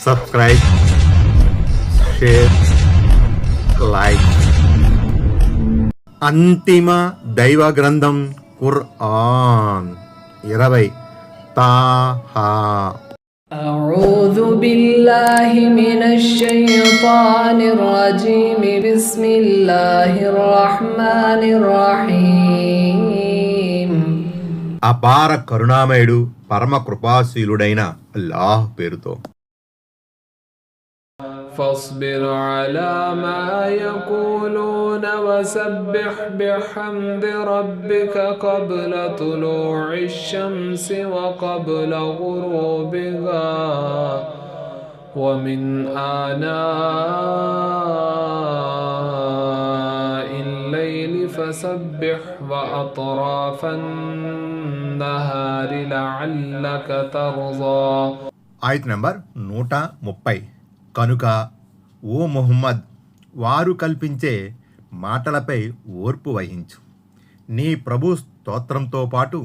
Subscribe, share, like. అంతిమ దైవ గ్రంథం ఖురాన్ 20 తాహా. أعوذ بالله من الشيطان الرجيم بسم الله الرحمن الرحيم. అపార కరుణామయుడు పరమ కృపాశీలుడైన అల్లాహ్ పేరుతో. فاصبر على ما يقولون وسبح بحمد ربك قبل طلوع الشمس وقبل غروبها ومن آناء الليل فسبح وأطراف النهار لعلك ترضى. ఆయత్ నంబర్ 130. కనుక ఓ ముహమ్మద్, వారు కల్పించే మాటలపై ఓర్పు వహించు. నీ ప్రభు స్తోత్రంతో పాటు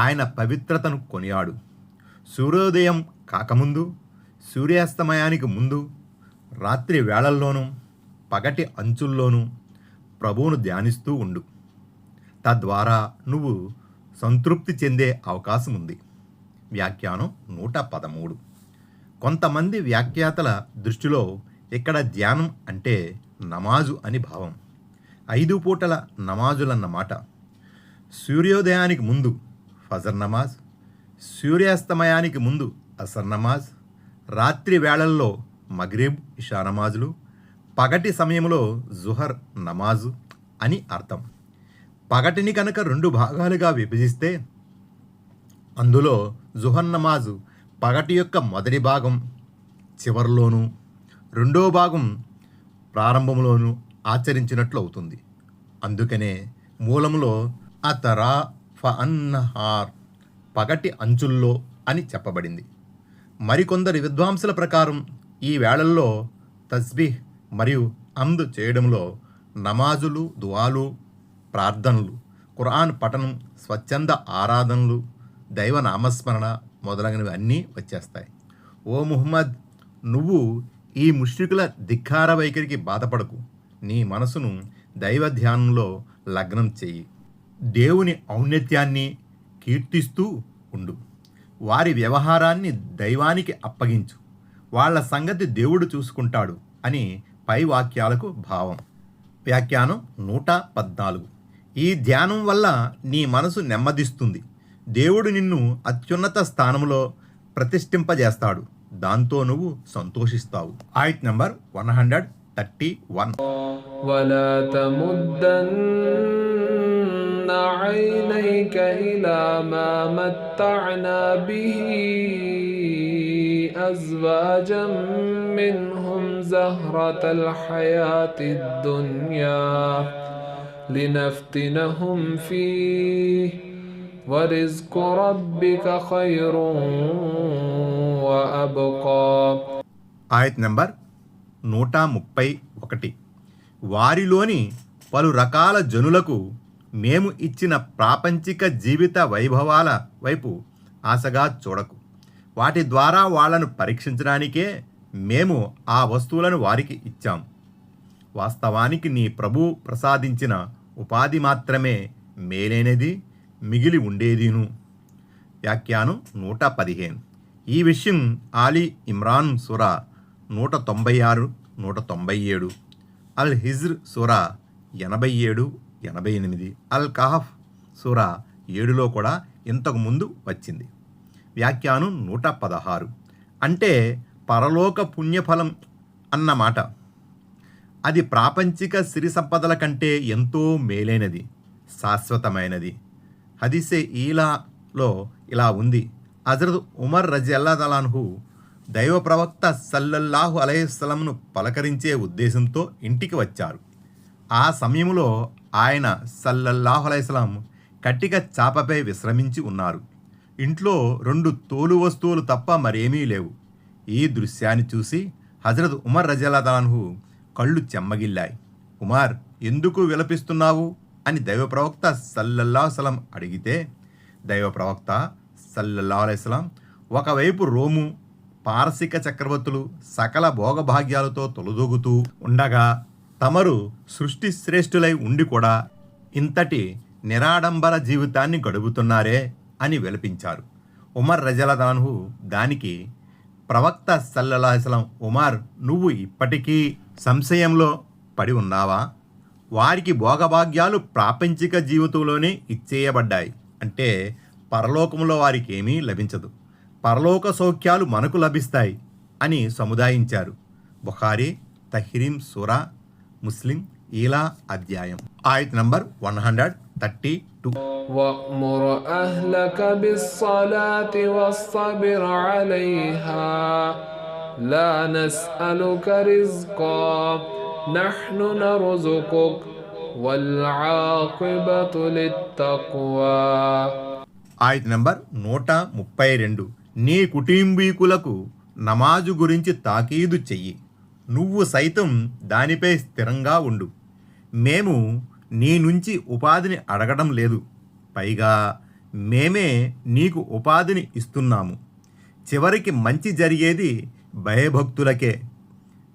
ఆయన పవిత్రతను కొనియాడు. సూర్యోదయం కాకముందు, సూర్యాస్తమయానికి ముందు, రాత్రి వేళల్లోనూ, పగటి అంచుల్లోనూ ప్రభువును ధ్యానిస్తూ ఉండు. తద్వారా నువ్వు సంతృప్తి చెందే అవకాశం ఉంది. వ్యాఖ్యానం 113. కొంతమంది వ్యాఖ్యాతల దృష్టిలో ఇక్కడ ధ్యానం అంటే నమాజు అని భావం. 5 పూటల నమాజులన్నమాట. సూర్యోదయానికి ముందు ఫజర్ నమాజ్, సూర్యాస్తమయానికి ముందు అసర్ నమాజ్, రాత్రి వేళల్లో మగ్రిబ్ ఇషా నమాజులు, పగటి సమయంలో జుహర్ నమాజు అని అర్థం. పగటిని కనుక 2 భాగాలుగా విభజిస్తే అందులో జుహర్ నమాజు పగటి యొక్క మొదటి భాగం చివరిలోనూ, రెండో భాగం ప్రారంభంలోనూ ఆచరించినట్లు అవుతుంది. అందుకనే మూలంలో అతరా ఫఅన్నహార్ పగటి అంచుల్లో అని చెప్పబడింది. మరికొందరి విద్వాంసుల ప్రకారం ఈ వేళల్లో తస్బీహ్ మరియు హమ్ద్ చేయడంలో నమాజులు, దుఆలు, ప్రార్థనలు, ఖురాన్ పఠనం, స్వచ్ఛంద ఆరాధనలు, దైవ నామస్మరణ మొదలగునవి అన్నీ వచ్చేస్తాయి. ఓ ముహమ్మద్, నువ్వు ఈ ముష్రికుల ధిక్కార వైఖరికి బాధపడకు. నీ మనసును దైవ ధ్యానంలో లగ్నం చెయ్యి. దేవుని ఔన్నత్యాన్ని కీర్తిస్తూ ఉండు. వారి వ్యవహారాన్ని దైవానికి అప్పగించు. వాళ్ళ సంగతి దేవుడు చూసుకుంటాడు అని పై వాక్యాలకు భావం. వ్యాఖ్యానం 114. ఈ ధ్యానం వల్ల నీ మనసు నెమ్మదిస్తుంది. దేవుడు నిన్ను అత్యున్నత స్థానంలో ప్రతిష్ఠింపజేస్తాడు. దాంతో నువ్వు సంతోషిస్తావు. ఆయత్ నంబర్ 131. ولا تمدن عينيك إلى ما متعنا به أزواجا منهم زهرة الحياة الدنيا لنفتنهم فيه ورزق ربك خير وأبقى. ఆయత్ నంబర్ 131. వారిలోని పలు రకాల జనులకు మేము ఇచ్చిన ప్రాపంచిక జీవిత వైభవాల వైపు ఆశగా చూడకు. వాటి ద్వారా వాళ్లను పరీక్షించడానికే మేము ఆ వస్తువులను వారికి ఇచ్చాం. వాస్తవానికి నీ ప్రభు ప్రసాదించిన ఉపాధి మాత్రమే మేలైనది, మిగిలి ఉండేదిను. వ్యాఖ్యానం 115. ఈ విషయం ఆలి ఇమ్రాన్ సూరా 196, 197, అల్ హిజ్ర్ సూరా 87, 88, అల్ కహఫ్ సూరా 7లో కూడా ఇంతకు ముందు వచ్చింది. వ్యాఖ్యానం 116. అంటే పరలోక పుణ్యఫలం అన్నమాట. అది ప్రాపంచిక సిరి సంపదల కంటే ఎంతో మేలైనది, శాశ్వతమైనది. హదీసే ఈలాలో ఇలా ఉంది. హజరత్ ఉమర్ రజియల్లాహు అన్హు దైవ ప్రవక్త సల్లల్లాహు అలైహిస్సలంను పలకరించే ఉద్దేశంతో ఇంటికి వచ్చారు. ఆ సమయంలో ఆయన సల్లల్లాహు అలైహిస్సలం కట్టిక చాపపై విశ్రమించి ఉన్నారు. ఇంట్లో 2 తోలు వస్తువులు తప్ప మరేమీ లేవు. ఈ దృశ్యాన్ని చూసి హజరత్ ఉమర్ రజియల్లాహు అన్హు కళ్ళు చెమ్మగిల్లాయి. ఉమర్, ఎందుకు విలపిస్తున్నావు అని దైవ ప్రవక్త సల్లల్లాహు అలైహి వసల్లం అడిగితే, దైవ ప్రవక్త సల్లల్లాహు అలైహి వసల్లం ఒకవైపు రోము, పారసిక చక్రవర్తులు సకల భోగభాగ్యాలతో తొలదూగుతూ ఉండగా తమరు సృష్టి శ్రేష్ఠులై ఉండి కూడా ఇంతటి నిరాడంబర జీవితాన్ని గడుపుతున్నారే అని విలపించారు. ఉమర్ రజలదాన్హు దానికి ప్రవక్త సల్లల్లాహు అలైహి వసల్లం, ఉమర్, నువ్వు ఇప్పటికీ సంశయంలో పడి ఉన్నావా? వారికి భోగభాగ్యాలు ప్రాపంచిక జీవితంలోనే ఇచ్చేయబడ్డాయి. అంటే పరలోకంలో వారికి ఏమీ లభించదు, పరలోక సౌఖ్యాలు మనకు లభిస్తాయి అని సముదాయించారు. బుఖారీ, తహ్రీమ్ సూరా, ముస్లిం ఈలా అధ్యాయం, ఆయత్ నంబర్ 132. وأمر أهلك بالصلاة واصطبر عليها لا نسألك رزقا نحن نرزقك والعاقبة للتقوى. ఆయత్ నంబర్ 132. నీ కుటుంబీకులకు నమాజు గురించి తాకీదు చెయ్యి, నువ్వు సైతం దానిపై స్థిరంగా ఉండు. మేము నీ నుంచి ఉపాధిని అడగడం లేదు, పైగా మేమే నీకు ఉపాధిని ఇస్తున్నాము. చివరికి మంచి జరిగేది భయభక్తులకే.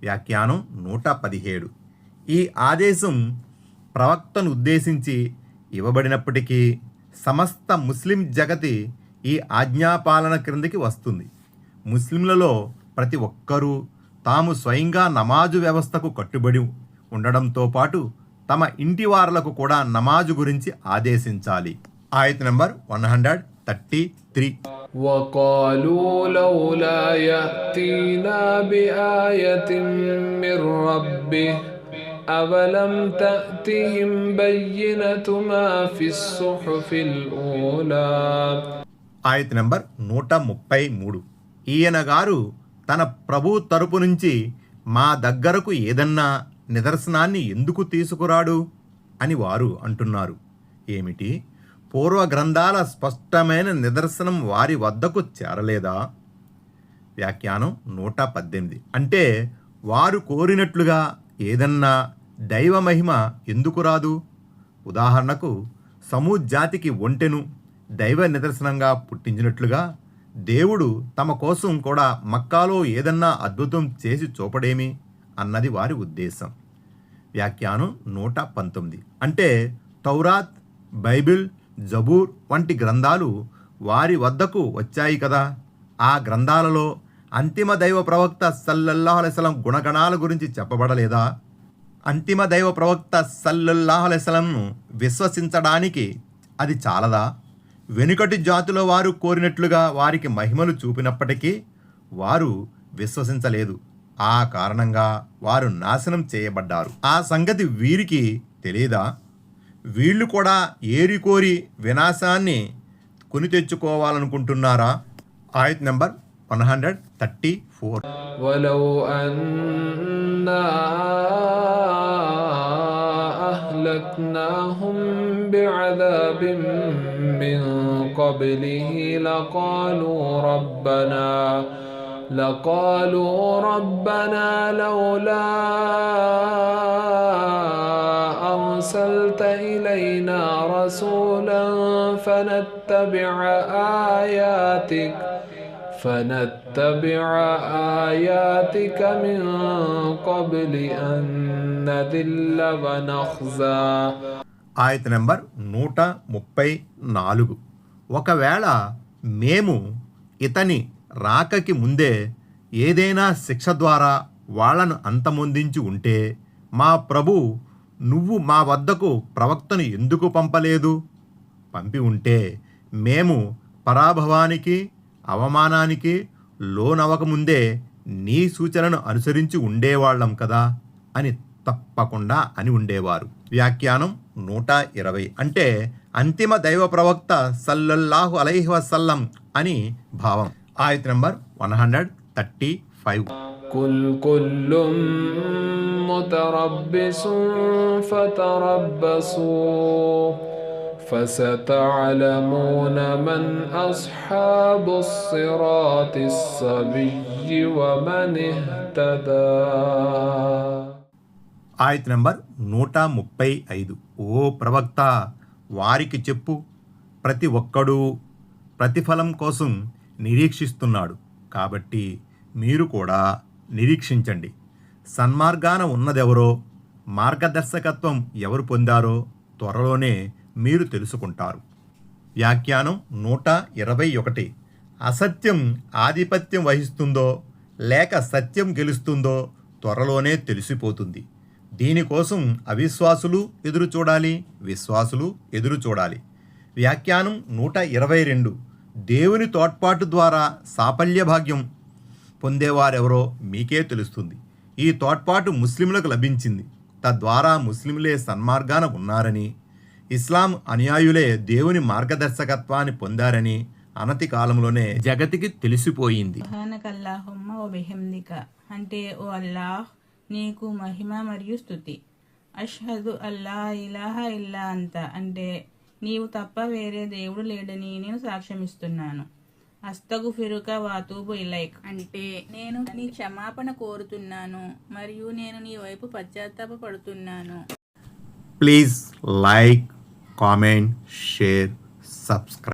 వ్యాఖ్యానం 117. ఈ ఆదేశం ప్రవక్తను ఉద్దేశించి ఇవ్వబడినప్పటికీ సమస్త ముస్లిం జగతి ఈ ఆజ్ఞాపాలన క్రిందికి వస్తుంది. ముస్లింలలో ప్రతి ఒక్కరూ తాము స్వయంగా నమాజు వ్యవస్థకు కట్టుబడి ఉండడంతో పాటు తమ ఇంటి వారులకు కూడా నమాజు గురించి ఆదేశించాలి. ఆయత్ నంబర్ 133. وقالوا لولا يأتينا بآية من ربه أولم تأتهم بينة ما في الصحف الأولى. ఆయత్ నంబర్ 133. ఈయన గారు తన ప్రభు తరపు నుంచి మా దగ్గరకు ఏదన్నా నిదర్శనాన్ని ఎందుకు తీసుకురాడు అని వారు అంటున్నారు. ఏమిటి? పూర్వ గ్రంథాల స్పష్టమైన నిదర్శనం వారి వద్దకు చేరలేదా? వ్యాఖ్యానం 118. అంటే వారు కోరినట్లుగా ఏదన్నా దైవ మహిమ ఎందుకు రాదు? ఉదాహరణకు సమూద్ జాతికి ఒంటెను దైవ నిదర్శనంగా పుట్టించినట్లుగా దేవుడు తమ కోసం కూడా మక్కాలో ఏదన్నా అద్భుతం చేసి చూపడేమి అన్నది వారి ఉద్దేశం. వ్యాఖ్యానం 119. అంటే తౌరాత్, బైబిల్, జబూర్ వంటి గ్రంథాలు వారి వద్దకు వచ్చాయి కదా, ఆ గ్రంథాలలో అంతిమ దైవ ప్రవక్త సల్లల్లాహు అలైహి వసల్లం గుణగణాల గురించి చెప్పబడలేదా? అంతిమ దైవ ప్రవక్త సల్లల్లాహు అలైహి వసల్లంను విశ్వసించడానికి అది చాలదా? వెనుకటి జాతుల వారు కోరినట్లుగా వారికి మహిమలు చూపినప్పటికీ వారు విశ్వసించలేదు. ఆ కారణంగా వారు నాశనం చేయబడ్డారు. ఆ సంగతి వీరికి తెలియదా? వీళ్ళు కూడా ఏరికోరి వినాశాన్ని కొని తెచ్చుకోవాలనుకుంటున్నారా? ఆయత్ నంబర్ 134. ولو أنا أهلكناهم بعذاب من قبله لقالوا ربنا لولا أرسلت إلينا رسولا فنتبع آياتك من قبل أن نذل ونخزى. ఆయత్ నంబర్ 134. ఒకవేళ మేము ఇతని రాకకి ముందే ఏదైనా శిక్ష ద్వారా వాళ్లను అంతమొందించి ఉంటే, మా ప్రభు, నువ్వు మా వద్దకు ప్రవక్తను ఎందుకు పంపలేదు? పంపి ఉంటే మేము పరాభవానికి, అవమానానికి లోనవకముందే నీ సూచనను అనుసరించి ఉండేవాళ్లం కదా అని తప్పకుండా అని ఉండేవారు. వ్యాఖ్యానం 120. అంటే అంతిమ దైవ ప్రవక్త సల్లల్లాహు అలైహి వసల్లం అని భావం. ఆయత్ నంబర్ 135. كل متربص فتربصوا فستعلمون من أصحاب الصراط السوي ومن اهتدى. ఆయత్ నంబర్ 135. ఓ ప్రవక్త, వారికి చెప్పు, ప్రతి ఒక్కడూ ప్రతిఫలం కోసం నిరీక్షిస్తున్నాడు. కాబట్టి మీరు కూడా నిరీక్షించండి. సన్మార్గాన ఉన్నదెవరో, మార్గదర్శకత్వం ఎవరు పొందారో త్వరలోనే మీరు తెలుసుకుంటారు. వ్యాఖ్యానం 121. అసత్యం ఆధిపత్యం వహిస్తుందో లేక సత్యం గెలుస్తుందో త్వరలోనే తెలిసిపోతుంది. దీనికోసం అవిశ్వాసులు ఎదురు చూడాలి, విశ్వాసులు ఎదురు చూడాలి. వ్యాఖ్యానం 122. దేవుని తోడ్పాటు ద్వారా సాఫల్య భాగ్యం పొందేవారెవరో మీకే తెలుస్తుంది. ఈ తోడ్పాటు ముస్లింలకు లభించింది. తద్వారా ముస్లింలే సన్మార్గాన ఉన్నారని, ఇస్లాం అనుయాయులే దేవుని మార్గదర్శకత్వాన్ని పొందారని అనతి కాలంలోనే జగతికి తెలిసిపోయింది. సుబ్హానకల్లాహుమ్మ వ బిహమ్దిక అంటే ఓ అల్లాహ్ నీకు మహిమ మరియు స్తుతి. అష్హదు అల్లా ఇలాహా ఇల్లా అంత అంటే నీవు తప్ప వేరే దేవుడు లేడని నేను సాక్ష్యమిస్తున్నాను. అస్తగుఫిరుక వాతూబు ఇలైక్ అంటే నేను నీ క్షమాపణ కోరుతున్నాను మరియు నేను నీ వైపు పశ్చాత్తాపపడుతున్నాను. Please like, comment, share, subscribe.